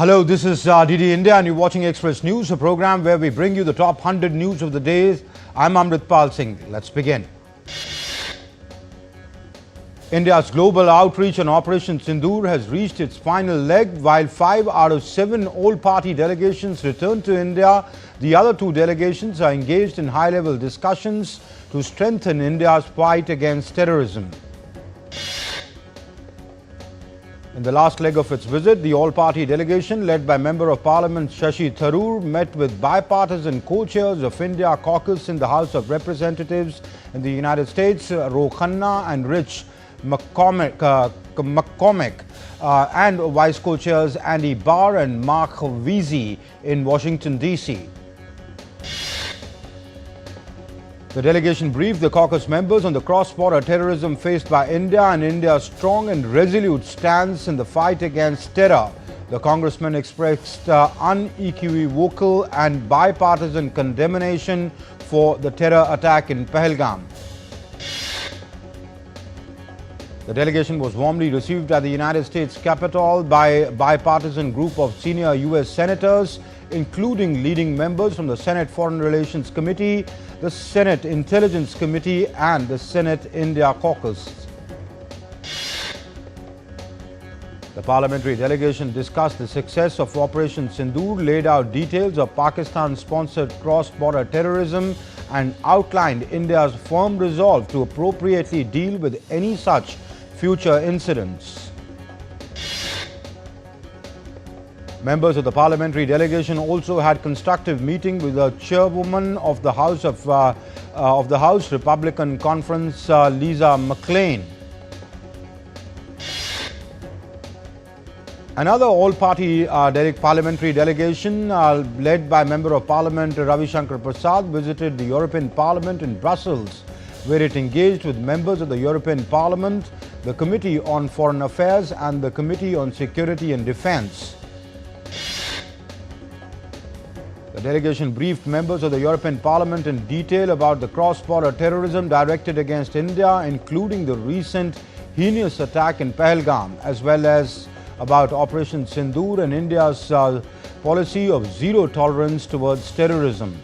Hello, this is DD India and you're watching Express News, a program where we bring you the top 100 news of the day. I'm Amritpal Singh. Let's begin. India's global outreach on Operation Sindoor has reached its final leg. While 5 out of 7 all-party delegations returned to India, the other 2 delegations are engaged in high-level discussions to strengthen India's fight against terrorism. In the last leg of its visit, the all-party delegation led by Member of Parliament Shashi Tharoor met with bipartisan co-chairs of India caucus in the House of Representatives in the United States, Ro Khanna and Rich McCormick, and vice co-chairs Andy Barr and Mark Veazey in Washington, D.C. The delegation briefed the caucus members on the cross-border terrorism faced by India and India's strong and resolute stance in the fight against terror. The congressman expressed unequivocal and bipartisan condemnation for the terror attack in Pahalgam. The delegation was warmly received at the United States Capitol by a bipartisan group of senior U.S. senators, including leading members from the Senate Foreign Relations Committee, the Senate Intelligence Committee and the Senate India Caucus. The parliamentary delegation discussed the success of Operation Sindoor, laid out details of Pakistan-sponsored cross-border terrorism and outlined India's firm resolve to appropriately deal with any such future incidents. Members of the parliamentary delegation also had constructive meeting with the chairwoman of the House Republican Conference, Lisa McClain. Another all-party parliamentary delegation led by Member of Parliament Ravi Shankar Prasad visited the European Parliament in Brussels, where it engaged with members of the European Parliament, the Committee on Foreign Affairs and the Committee on Security and Defence. The delegation briefed members of the European Parliament in detail about the cross-border terrorism directed against India, including the recent heinous attack in Pahalgam, as well as about Operation Sindoor and India's policy of zero tolerance towards terrorism.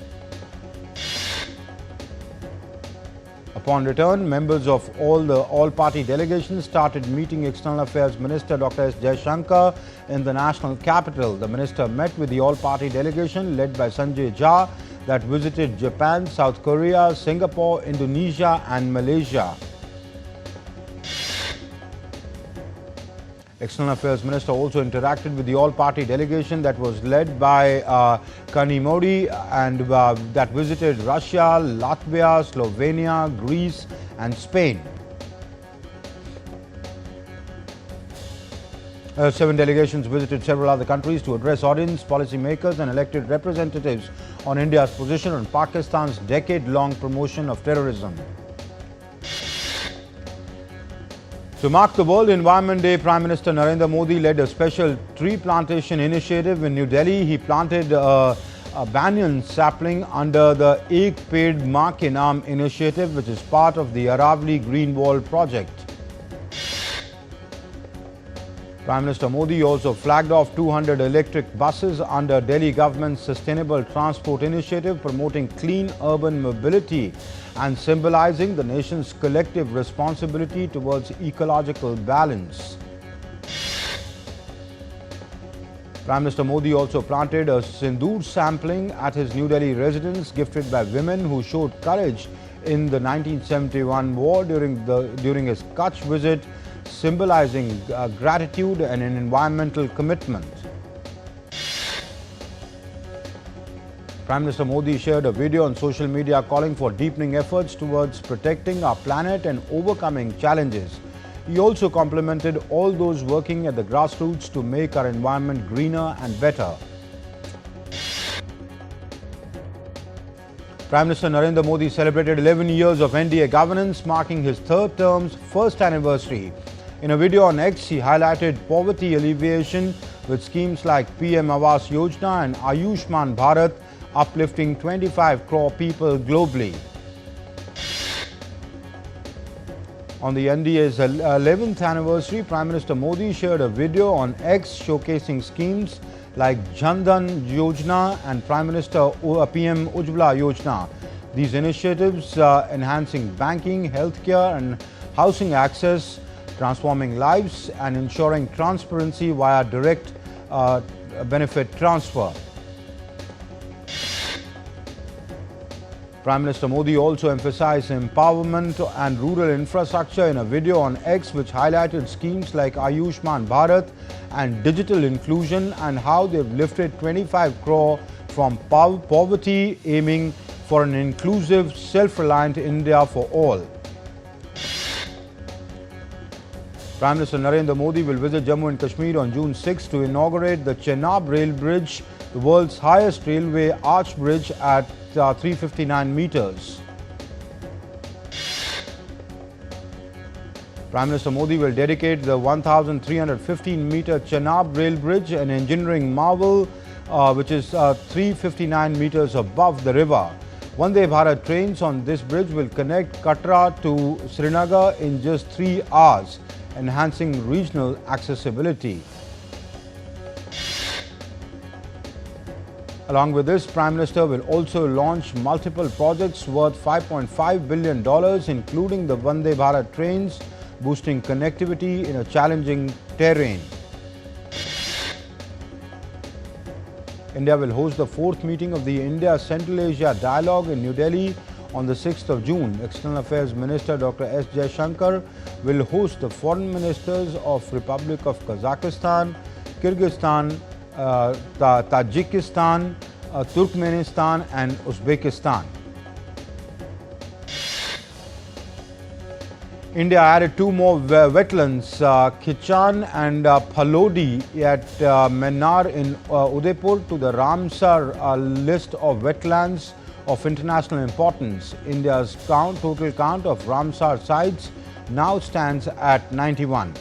Upon return, members of all-party delegations started meeting External Affairs Minister Dr. S. Jaishankar in the national capital. The minister met with the all-party delegation led by Sanjay Jha that visited Japan, South Korea, Singapore, Indonesia and Malaysia. External Affairs Minister also interacted with the all-party delegation that was led by Kani Modi and that visited Russia, Latvia, Slovenia, Greece and Spain. 7 delegations visited several other countries to address audience, policymakers and elected representatives on India's position on Pakistan's decade-long promotion of terrorism. To mark the World Environment Day, Prime Minister Narendra Modi led a special tree plantation initiative in New Delhi. He planted a banyan sapling under the Ek Ped Maa Ke Naam initiative, which is part of the Aravali Green Wall project. Prime Minister Modi also flagged off 200 electric buses under Delhi government's Sustainable Transport Initiative, promoting clean urban mobility and symbolizing the nation's collective responsibility towards ecological balance. Prime Minister Modi also planted a Sindoor sapling at his New Delhi residence, gifted by women who showed courage in the 1971 war during his Kutch visit, symbolizing gratitude and an environmental commitment. Prime Minister Modi shared a video on social media calling for deepening efforts towards protecting our planet and overcoming challenges. He also complimented all those working at the grassroots to make our environment greener and better. Prime Minister Narendra Modi celebrated 11 years of NDA governance, marking his 3rd term's first anniversary. In a video on X, he highlighted poverty alleviation with schemes like PM Awas Yojana and Ayushman Bharat, uplifting 25 crore people globally. On the NDA's 11th anniversary, Prime Minister Modi shared a video on X showcasing schemes like Jan Dhan Yojana and Prime Minister PM Ujjwala Yojana. These initiatives enhancing banking, healthcare and housing access, transforming lives and ensuring transparency via direct benefit transfer. Prime Minister Modi also emphasized empowerment and rural infrastructure in a video on X, which highlighted schemes like Ayushman Bharat and digital inclusion and how they've lifted 25 crore from poverty, aiming for an inclusive, self-reliant India for all. Prime Minister Narendra Modi will visit Jammu and Kashmir on June 6 to inaugurate the Chenab Rail Bridge, the world's highest railway arch bridge at 359 meters. Prime Minister Modi will dedicate the 1,315-meter Chenab Rail Bridge, an engineering marvel which is 359 meters above the river. Vande Bharat trains on this bridge will connect Katra to Srinagar in just 3 hours, enhancing regional accessibility. Along with this, Prime Minister will also launch multiple projects worth $5.5 billion, including the Vande Bharat trains, boosting connectivity in a challenging terrain. India will host the 4th meeting of the India-Central Asia Dialogue in New Delhi on the 6th of June. External Affairs Minister Dr. S. Jaishankar will host the foreign ministers of Republic of Kazakhstan, Kyrgyzstan, Tajikistan, Turkmenistan and Uzbekistan. India added 2 more wetlands, Khichan and Phalodi at Mennar in Udaipur to the Ramsar list of wetlands of international importance. India's total count of Ramsar sites now stands at 91.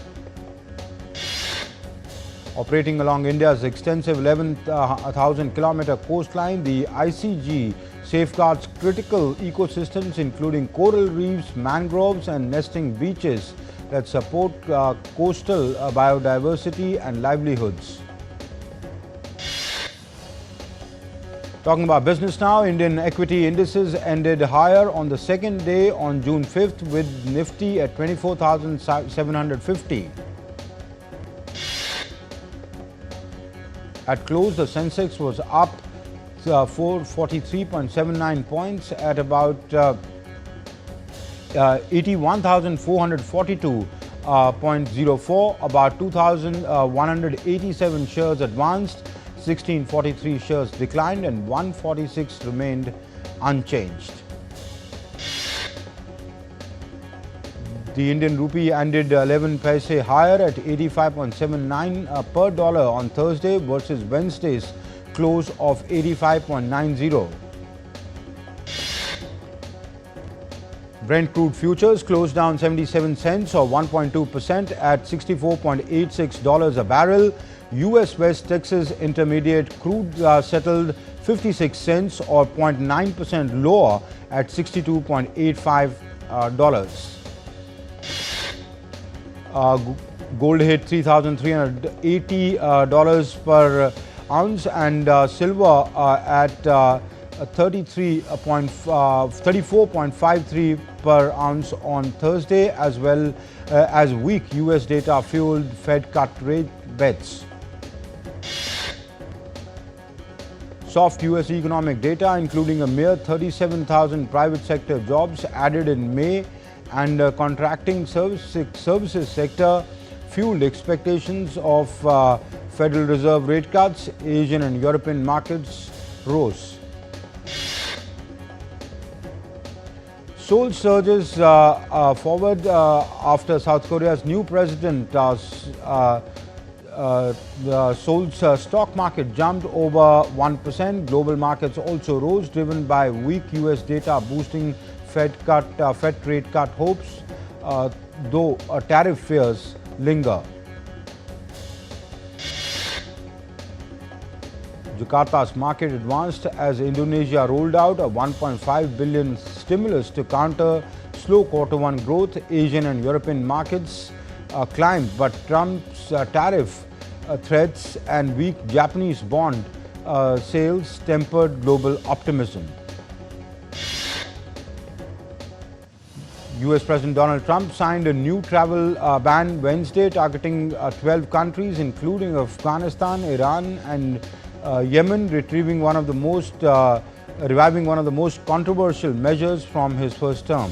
Operating along India's extensive 11,000-kilometer coastline, the ICG safeguards critical ecosystems including coral reefs, mangroves and nesting beaches that support coastal biodiversity and livelihoods. Talking about business now, Indian equity indices ended higher on the second day on June 5th with Nifty at 24,750. At close, the Sensex was up 443.79 points at about 81,442.04. About 2,187 shares advanced, 1,643 shares declined and 146 remained unchanged. The Indian rupee ended 11 paise higher at 85.79 per dollar on Thursday versus Wednesday's close of 85.90. Brent crude futures closed down 77 cents or 1.2% at $64.86 a barrel. US West Texas Intermediate crude settled 56 cents or 0.9% lower at $62.85. Gold hit $3,380 per ounce and silver at 34.53 per ounce on Thursday, as well as weak US data fueled Fed cut rate bets. Soft US economic data, including a mere 37,000 private sector jobs added in May and contracting services sector, fueled expectations of Federal Reserve rate cuts. Asian and European markets rose. Seoul surges forward after South Korea's new president. Seoul's stock market jumped over 1%. Global markets also rose, driven by weak US data boosting Fed rate cut hopes, though tariff fears linger. Jakarta's market advanced as Indonesia rolled out a 1.5 billion stimulus to counter slow Q1 growth. Asian and European markets climbed, but Trump's tariff threats and weak Japanese bond sales tempered global optimism. US President Donald Trump signed a new travel ban Wednesday targeting 12 countries including Afghanistan, Iran and Yemen, reviving one of the most controversial measures from his first term.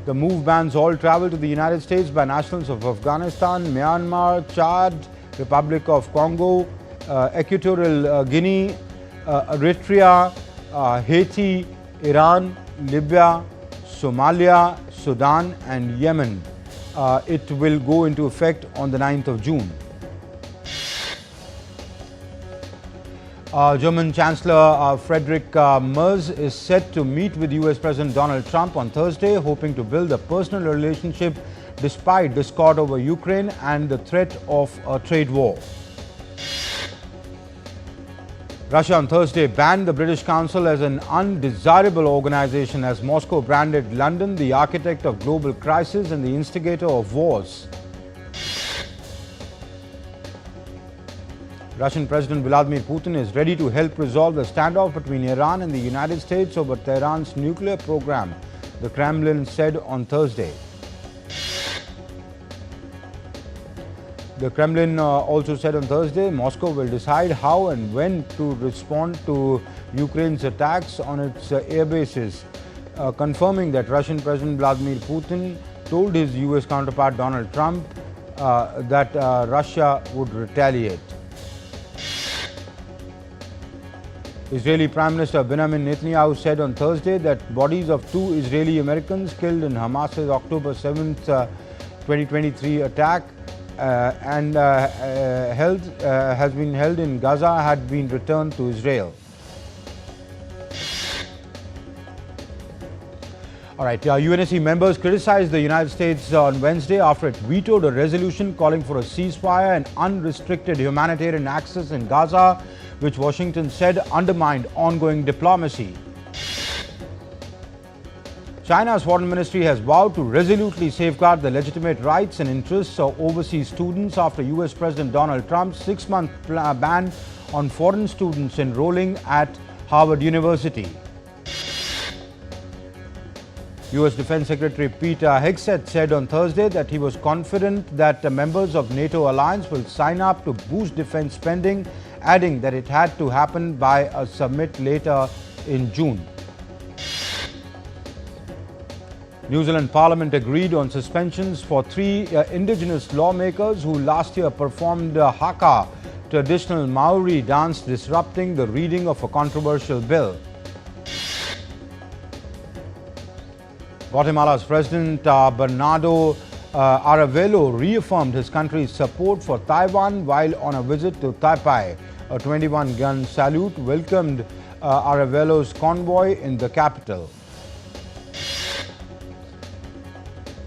The move bans all travel to the United States by nationals of Afghanistan, Myanmar, Chad, Republic of Congo, Equatorial Guinea, Eritrea, Haiti, Iran, Libya, Somalia, Sudan and Yemen. It will go into effect on the 9th of June. German Chancellor Friedrich Merz is set to meet with US President Donald Trump on Thursday, hoping to build a personal relationship despite discord over Ukraine and the threat of a trade war. Russia on Thursday banned the British Council as an undesirable organization as Moscow branded London the architect of global crisis and the instigator of wars. Russian President Vladimir Putin is ready to help resolve the standoff between Iran and the United States over Tehran's nuclear program, the Kremlin said on Thursday. The Kremlin also said on Thursday Moscow will decide how and when to respond to Ukraine's attacks on its air bases, confirming that Russian President Vladimir Putin told his US counterpart Donald Trump that Russia would retaliate. Israeli Prime Minister Benjamin Netanyahu said on Thursday that bodies of 2 Israeli Americans killed in Hamas's October 7th, 2023 attack has been held in Gaza had been returned to Israel. All right, UNSC members criticized the United States on Wednesday after it vetoed a resolution calling for a ceasefire and unrestricted humanitarian access in Gaza, which Washington said undermined ongoing diplomacy. China's foreign ministry has vowed to resolutely safeguard the legitimate rights and interests of overseas students after US President Donald Trump's 6-month ban on foreign students enrolling at Harvard University. US Defense Secretary Pete Hegseth said on Thursday that he was confident that the members of NATO alliance will sign up to boost defense spending, adding that it had to happen by a summit later in June. New Zealand Parliament agreed on suspensions for 3 indigenous lawmakers who last year performed haka, traditional Maori dance, disrupting the reading of a controversial bill. Guatemala's President Bernardo Aravelo reaffirmed his country's support for Taiwan while on a visit to Taipei. A 21-gun salute welcomed Aravelo's convoy in the capital.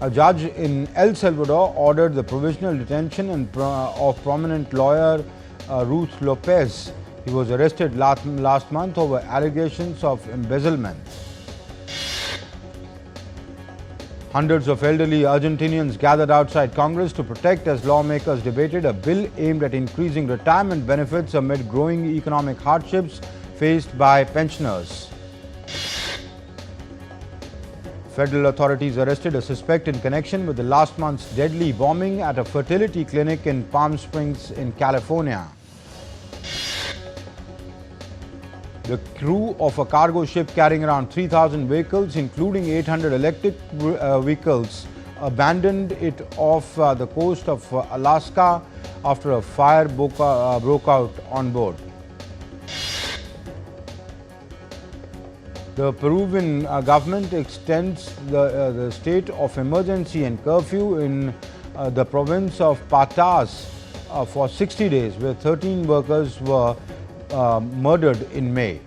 A judge in El Salvador ordered the provisional detention of prominent lawyer Ruth Lopez. He was arrested last month over allegations of embezzlement. Hundreds of elderly Argentinians gathered outside Congress to protest as lawmakers debated a bill aimed at increasing retirement benefits amid growing economic hardships faced by pensioners. Federal authorities arrested a suspect in connection with the last month's deadly bombing at a fertility clinic in Palm Springs in California. The crew of a cargo ship carrying around 3,000 vehicles, including 800 electric vehicles, abandoned it off the coast of Alaska after a fire broke out on board. The Peruvian government extends the state of emergency and curfew in the province of Patas for 60 days, where 13 workers were murdered in May.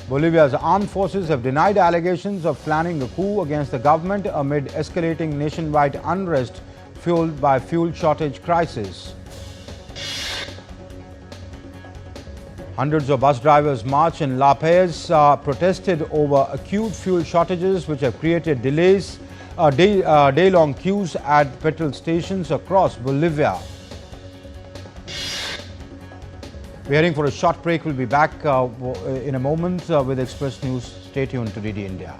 Bolivia's armed forces have denied allegations of planning a coup against the government amid escalating nationwide unrest fueled by fuel shortage crisis. Hundreds of bus drivers marched in La Paz, protested over acute fuel shortages which have created delays day-long queues at petrol stations across Bolivia. We're heading for a short break. We'll be back in a moment with Express News. Stay tuned to DD India.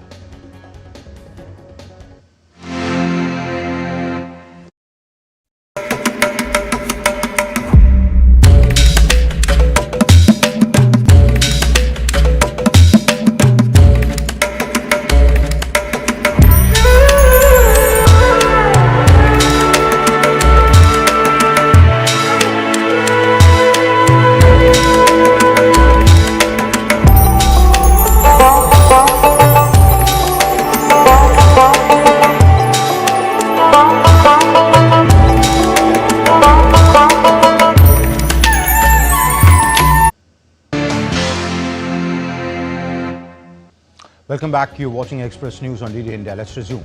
Welcome back. You're watching Express News on DD India. Let's resume.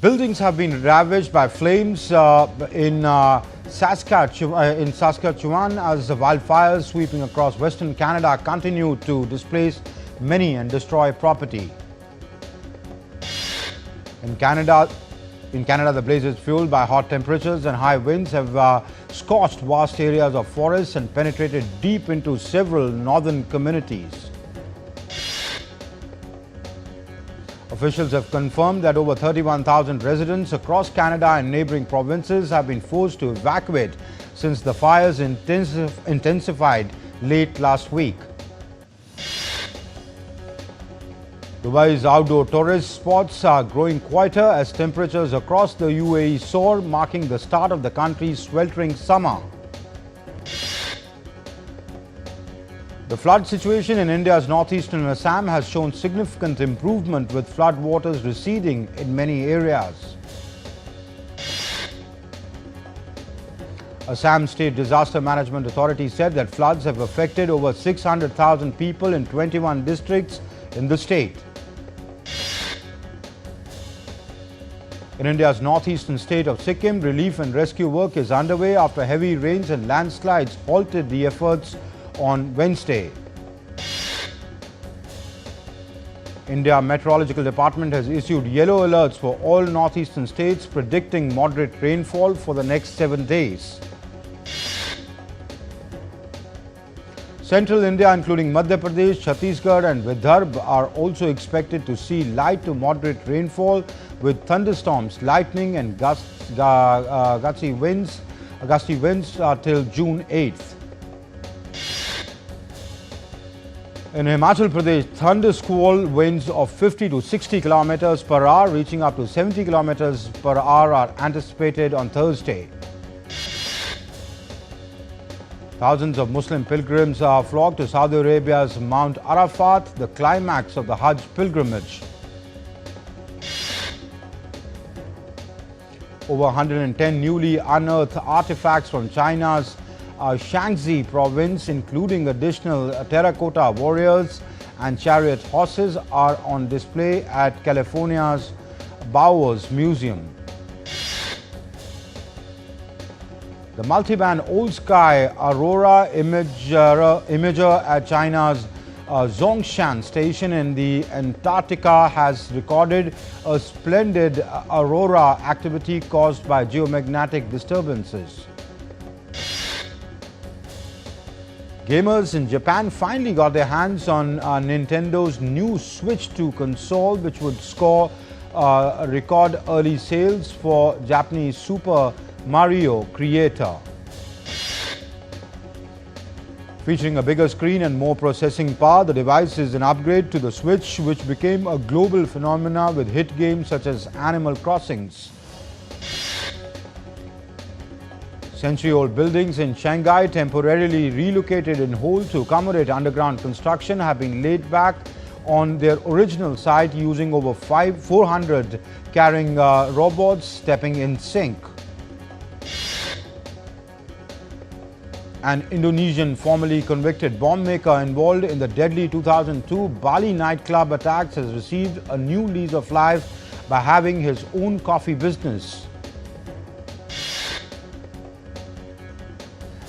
Buildings have been ravaged by flames in Saskatchewan as the wildfires sweeping across Western Canada continue to displace many and destroy property. In Canada, the blazes fueled by hot temperatures and high winds have scorched vast areas of forests and penetrated deep into several northern communities. Officials have confirmed that over 31,000 residents across Canada and neighbouring provinces have been forced to evacuate since the fires intensified late last week. Dubai's outdoor tourist spots are growing quieter as temperatures across the UAE soar, marking the start of the country's sweltering summer. The flood situation in India's northeastern Assam has shown significant improvement, with flood waters receding in many areas. Assam State Disaster Management Authority said that floods have affected over 600,000 people in 21 districts in the state. In India's northeastern state of Sikkim, relief and rescue work is underway after heavy rains and landslides halted the efforts on Wednesday. India Meteorological Department has issued yellow alerts for all northeastern states, predicting moderate rainfall for the next 7 days. Central India, including Madhya Pradesh, Chhattisgarh and Vidarbha, are also expected to see light to moderate rainfall with thunderstorms, lightning and gusty winds till June 8th. In Himachal Pradesh, thunder squall winds of 50 to 60 kilometers per hour, reaching up to 70 kilometers per hour, are anticipated on Thursday. Thousands of Muslim pilgrims are flocked to Saudi Arabia's Mount Arafat, the climax of the Hajj pilgrimage. Over 110 newly unearthed artifacts from China's Shaanxi province, including additional terracotta warriors and chariot horses, are on display at California's Bowers Museum. The multi-band all-sky Aurora imager at China's Zhongshan station in the Antarctica has recorded a splendid aurora activity caused by geomagnetic disturbances. Gamers in Japan finally got their hands on Nintendo's new Switch 2 console, which would score record early sales for Japanese Super Mario creator. Featuring a bigger screen and more processing power, the device is an upgrade to the Switch, which became a global phenomenon with hit games such as Animal Crossing. Century-old buildings in Shanghai, temporarily relocated in Seoul to accommodate underground construction, have been laid back on their original site using over 400 carrying robots stepping in sync. An Indonesian formerly convicted bomb maker involved in the deadly 2002 Bali nightclub attacks has received a new lease of life by having his own coffee business.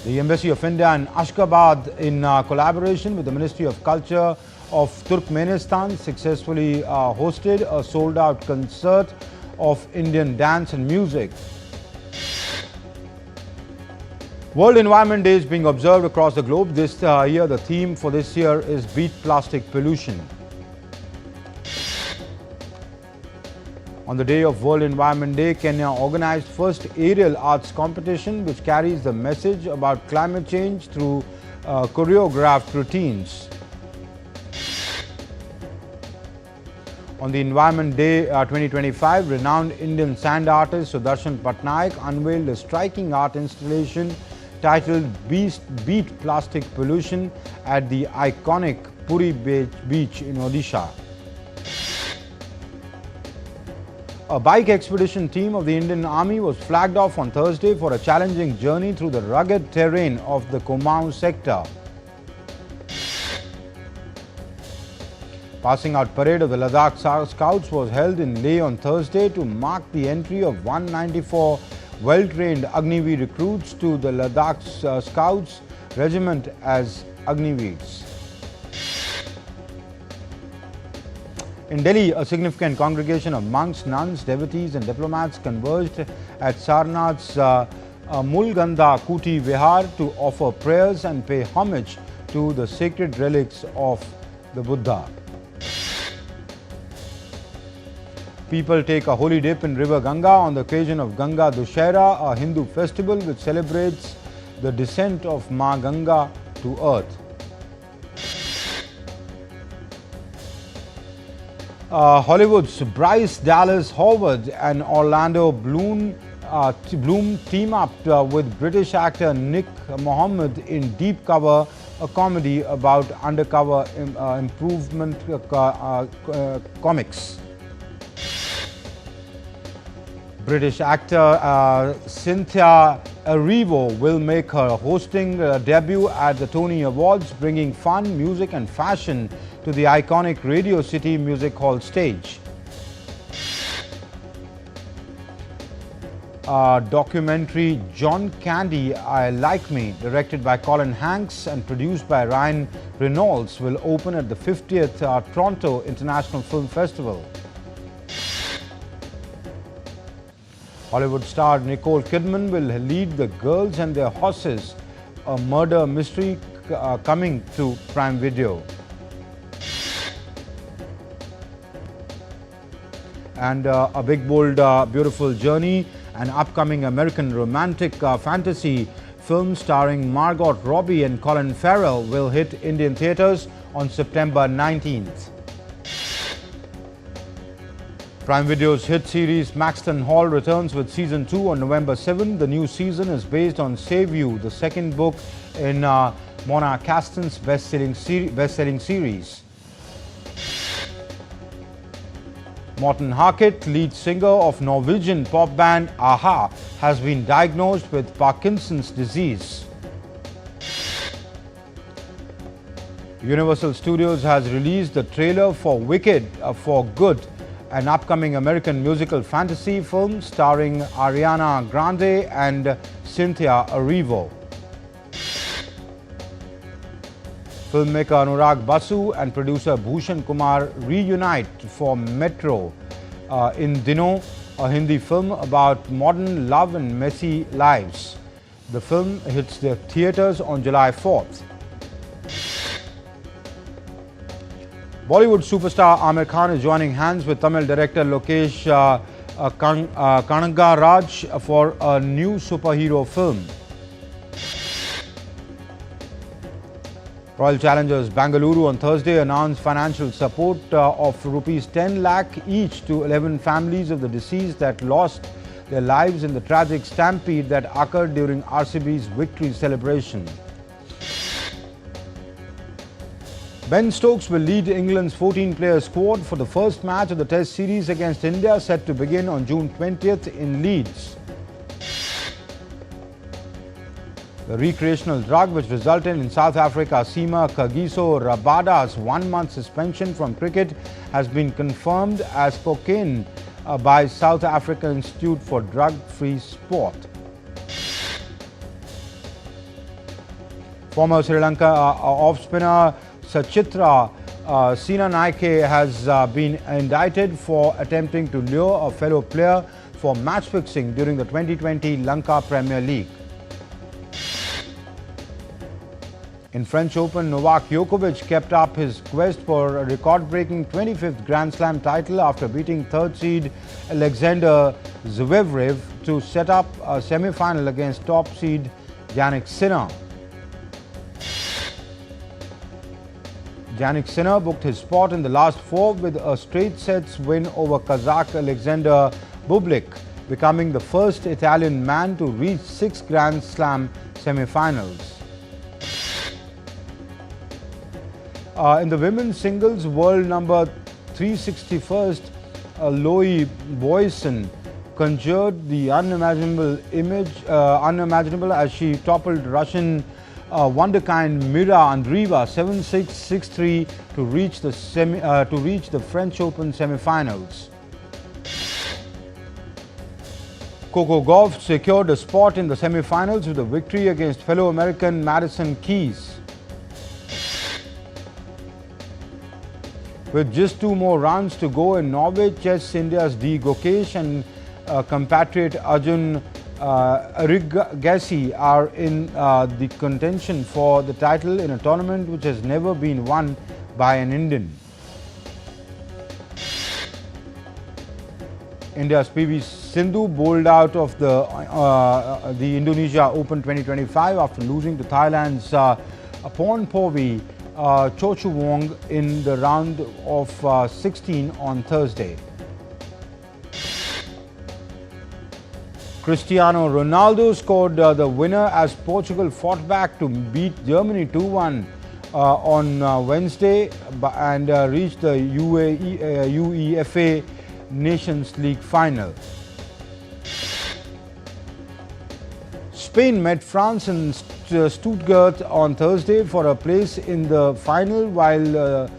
The Embassy of India in Ashgabat, in collaboration with the Ministry of Culture, of Turkmenistan successfully hosted a sold-out concert of Indian dance and music. World Environment Day is being observed across the globe. This year, the theme for this year is Beat Plastic Pollution. On the day of World Environment Day, Kenya organized first aerial arts competition which carries the message about climate change through choreographed routines. On the Environment Day 2025, renowned Indian sand artist Doordarshan Patnaik unveiled a striking art installation titled Beat Plastic Pollution at the iconic Puri beach in Odisha. A bike expedition team of the Indian Army was flagged off on Thursday for a challenging journey through the rugged terrain of the Kumaon sector. Passing out parade of the Ladakh Scouts was held in Leh on Thursday to mark the entry of 194 well-trained Agniveer recruits to the Ladakh Scouts regiment as Agniveers. In Delhi, a significant congregation of monks, nuns, devotees and diplomats converged at Sarnath's Mulgandha Kuti Vihar to offer prayers and pay homage to the sacred relics of the Buddha. People take a holy dip in river Ganga on the occasion of Ganga Dussehra, a Hindu festival which celebrates the descent of Ma Ganga to earth. Hollywood's Bryce Dallas Howard and Orlando Bloom team up with British actor Nick Mohammed in Deep Cover, a comedy about undercover improvement comics. British actor Cynthia Erivo will make her hosting debut at the Tony Awards, bringing fun, music and fashion to the iconic Radio City Music Hall stage. Documentary John Candy, I Like Me, directed by Colin Hanks and produced by Ryan Reynolds, will open at the 50th Toronto International Film Festival. Hollywood star Nicole Kidman will lead The Girls and Their Horses, a murder mystery coming to Prime Video. And A Big Bold Beautiful Journey, an upcoming American romantic fantasy film starring Margot Robbie and Colin Farrell, will hit Indian theatres on September 19th. Prime Video's hit series Maxton Hall returns with Season 2 on November 7. The new season is based on Save You, the second book in Mona Caston's best-selling series. Morten Harket, lead singer of Norwegian pop band Aha, has been diagnosed with Parkinson's disease. Universal Studios has released the trailer for Wicked for Good, an upcoming American musical fantasy film starring Ariana Grande and Cynthia Erivo. Filmmaker Anurag Basu and producer Bhushan Kumar reunite for Metro in Dino, a Hindi film about modern love and messy lives. The film hits the theatres on July 4th. Bollywood superstar Aamir Khan is joining hands with Tamil director Lokesh Kanagaraj for a new superhero film. Royal Challengers Bengaluru on Thursday announced financial support of rupees 10 lakh each to 11 families of the deceased that lost their lives in the tragic stampede that occurred during RCB's victory celebration. Ben Stokes will lead England's 14-player squad for the first match of the Test series against India, set to begin on June 20th in Leeds. The recreational drug which resulted in South Africa's Sima Kagiso Rabada's 1-month suspension from cricket has been confirmed as cocaine by South Africa Institute for Drug-Free Sport. Former Sri Lanka off-spinner Sachitra Sina Naike has been indicted for attempting to lure a fellow player for match fixing during the 2020 Lanka Premier League. In French Open, Novak Djokovic kept up his quest for a record-breaking 25th Grand Slam title after beating third seed Alexander Zverev to set up a semi-final against top seed Jannik Sinner. Jannik Sinner booked his spot in the last four with a straight sets win over Kazakh Alexander Bublik, becoming the first Italian man to reach 6 Grand Slam semi-finals. In the women's singles, world number 361st Loie Boysen conjured the unimaginable as she toppled Russian wonderkind Mira Andreeva 7-6, 6-3 to reach the French Open semi-finals. Coco Gauff secured a spot in the semi-finals with a victory against fellow American Madison Keys. With just 2 more rounds to go in Norway, Chess India's D. Gokesh and compatriot Arjun Arigassi are in the contention for the title in a tournament which has never been won by an Indian. India's PV Sindhu bowled out of the Indonesia Open 2025 after losing to Thailand's Pornpovi Chochuwong in the round of 16 on Thursday. Cristiano Ronaldo scored the winner as Portugal fought back to beat Germany 2-1 on Wednesday and reached the UEFA Nations League final. Spain met France in Stuttgart on Thursday for a place in the final, while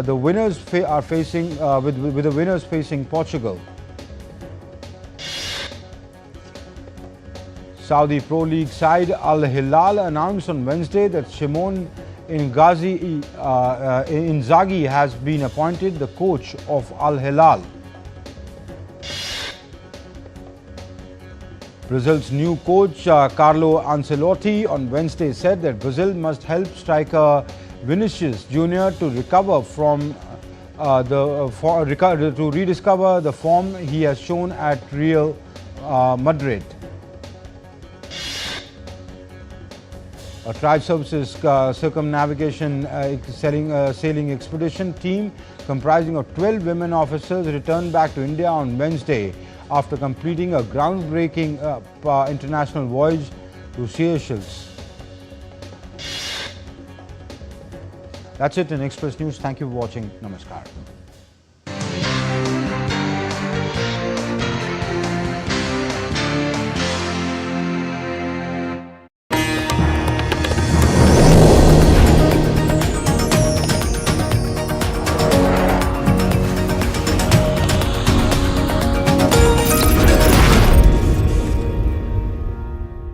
the winners are facing with the winners facing Portugal. Saudi Pro League side Al Hilal announced on Wednesday that Shimon Inzaghi has been appointed the coach of Al Hilal. Brazil's new coach Carlo Ancelotti on Wednesday said that Brazil must help striker Vinicius Jr. to recover from rediscover the form he has shown at Real Madrid. A Tri-Services circumnavigation sailing expedition team comprising of 12 women officers returned back to India on Wednesday after completing a groundbreaking international voyage to Seychelles. That's it in Express News. Thank you for watching. Namaskar.